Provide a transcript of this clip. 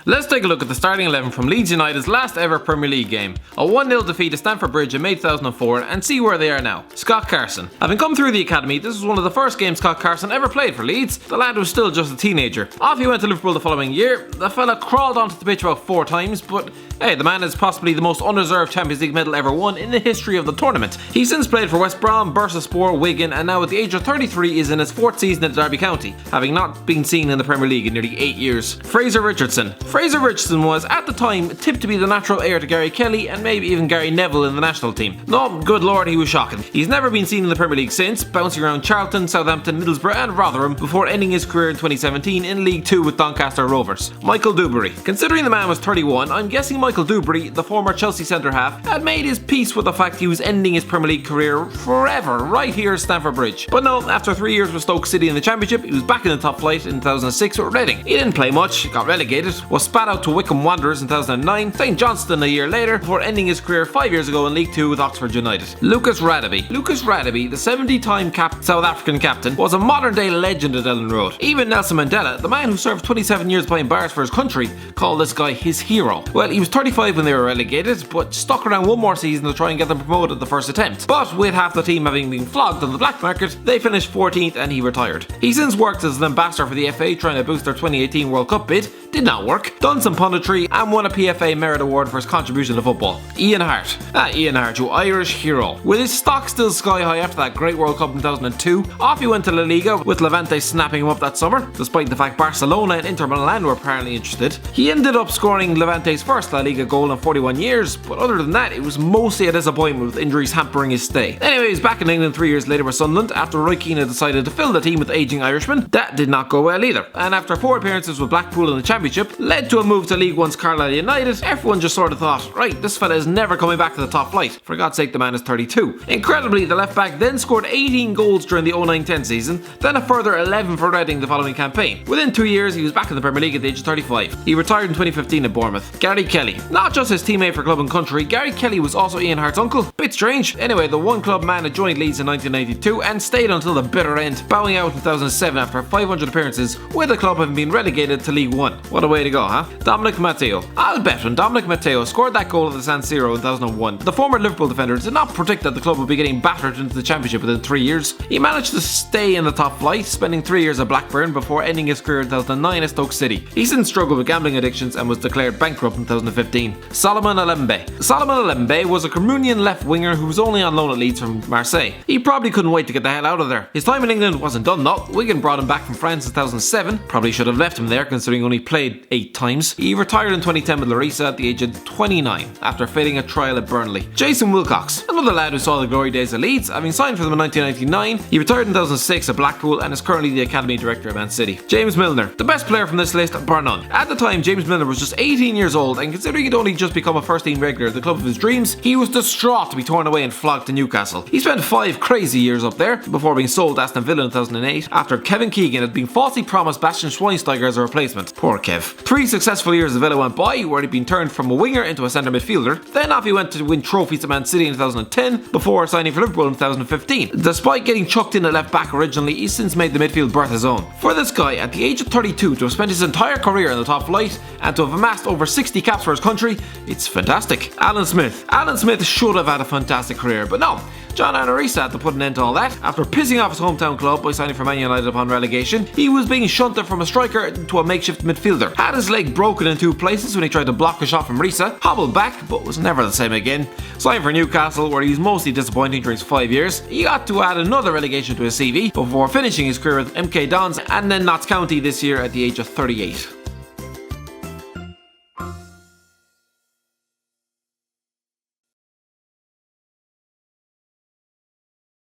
Let's take a look at the starting 11 from Leeds United's last ever Premier League game, a 1-0 defeat at Stamford Bridge in May 2004, and see where they are now. Scott Carson. Having come through the academy, this was one of the first games Scott Carson ever played for Leeds. The lad was still just a teenager. Off he went to Liverpool the following year. The fella crawled onto the pitch about 4 times, but hey, the man is possibly the most undeserved Champions League medal ever won in the history of the tournament. He's since played for West Brom, Bursaspor, Wigan, and now at the age of 33 is in his 4th season at Derby County, having not been seen in the Premier League in nearly 8 years. Fraser Richardson. Fraser Richardson was, at the time, tipped to be the natural heir to Gary Kelly and maybe even Gary Neville in the national team. No, good lord, he was shocking. He's never been seen in the Premier League since, bouncing around Charlton, Southampton, Middlesbrough and Rotherham before ending his career in 2017 in League 2 with Doncaster Rovers. Michael Dewberry. Considering the man was 31, I'm guessing Michael Dewberry, the former Chelsea centre-half, had made his peace with the fact he was ending his Premier League career forever right here at Stamford Bridge. But no, after 3 years with Stoke City in the Championship, he was back in the top flight in 2006 with Reading. He didn't play much, got relegated, was spat out to Wycombe Wanderers in 2009, St Johnstone a year later, before ending his career 5 years ago in League 2 with Oxford United. Lucas Radebe. Lucas Radebe, the 70-time South African captain, was a modern-day legend at Ellen Road. Even Nelson Mandela, the man who served 27 years behind bars for his country, called this guy his hero. Well, he was 35 when they were relegated, but stuck around one more season to try and get them promoted at the first attempt. But with half the team having been flogged on the black market, they finished 14th and he retired. He since worked as an ambassador for the FA trying to boost their 2018 World Cup bid, did not work, done some punditry and won a PFA Merit Award for his contribution to football. Ian Hart. Ian Hart, your Irish hero. With his stock still sky high after that great World Cup in 2002, off he went to La Liga with Levante snapping him up that summer, despite the fact Barcelona and Inter Milan were apparently interested. He ended up scoring Levante's first La Liga goal in 41 years, but other than that, it was mostly a disappointment with injuries hampering his stay. Anyway, he's back in England 3 years later with Sunderland after Roy Keane had decided to fill the team with aging Irishmen. That did not go well either, and after 4 appearances with Blackpool in the Championship, led to a move to League One's Carlisle United. Everyone just sort of thought, right, this fella is never coming back to the top flight. For God's sake, the man is 32. Incredibly, the left back then scored 18 goals during the 09-10 season, then a further 11 for Reading the following campaign. Within 2 years, he was back in the Premier League at the age of 35. He retired in 2015 at Bournemouth. Gary Kelly. Not just his teammate for club and country, Gary Kelly was also Ian Hart's uncle. Bit strange. Anyway, the one club man had joined Leeds in 1992 and stayed until the bitter end, bowing out in 2007 after 500 appearances, with the club having been relegated to League 1. What a way to go, huh? Dominic Matteo. I'll bet when Dominic Matteo scored that goal at the San Siro in 2001, the former Liverpool defender did not predict that the club would be getting battered into the Championship within 3 years. He managed to stay in the top flight, spending 3 years at Blackburn before ending his career in 2009 at Stoke City. He since struggled with gambling addictions and was declared bankrupt in 2015. Solomon Alembe. Solomon Alembe was a Cameroonian left winger who was only on loan at Leeds from Marseille. He probably couldn't wait to get the hell out of there. His time in England wasn't done though. Wigan brought him back from France in 2007. Probably should have left him there considering he only played 8 times. He retired in 2010 with Larissa at the age of 29 after failing a trial at Burnley. Jason Wilcox. Another lad who saw the glory days at Leeds, having signed for them in 1999. He retired in 2006 at Blackpool and is currently the academy director at Man City. James Milner. The best player from this list, bar none. At the time, James Milner was just 18 years old, and considering he'd only just become a first-team regular at the club of his dreams, he was distraught to be torn away and flogged to Newcastle. He spent 5 crazy years up there before being sold to Aston Villa in 2008 after Kevin Keegan had been falsely promised Bastian Schweinsteiger as a replacement. Poor Kev. 3 successful years at Villa went by where he'd been turned from a winger into a centre midfielder. Then off he went to win trophies at Man City in 2010 before signing for Liverpool in 2015. Despite getting chucked in at left back originally, he's since made the midfield berth his own. For this guy, at the age of 32, to have spent his entire career in the top flight and to have amassed over 60 caps for his country, it's fantastic. Alan Smith. Alan Smith should have had a fantastic career, but no. John Arisa had to put an end to all that. After pissing off his hometown club by signing for Man United upon relegation, he was being shunted from a striker to a makeshift midfielder. Had his leg broken in 2 places when he tried to block a shot from Risa, hobbled back but was never the same again. Signed for Newcastle where he's mostly disappointing during his 5 years. He got to add another relegation to his CV before finishing his career with MK Dons and then Notts County this year at the age of 38.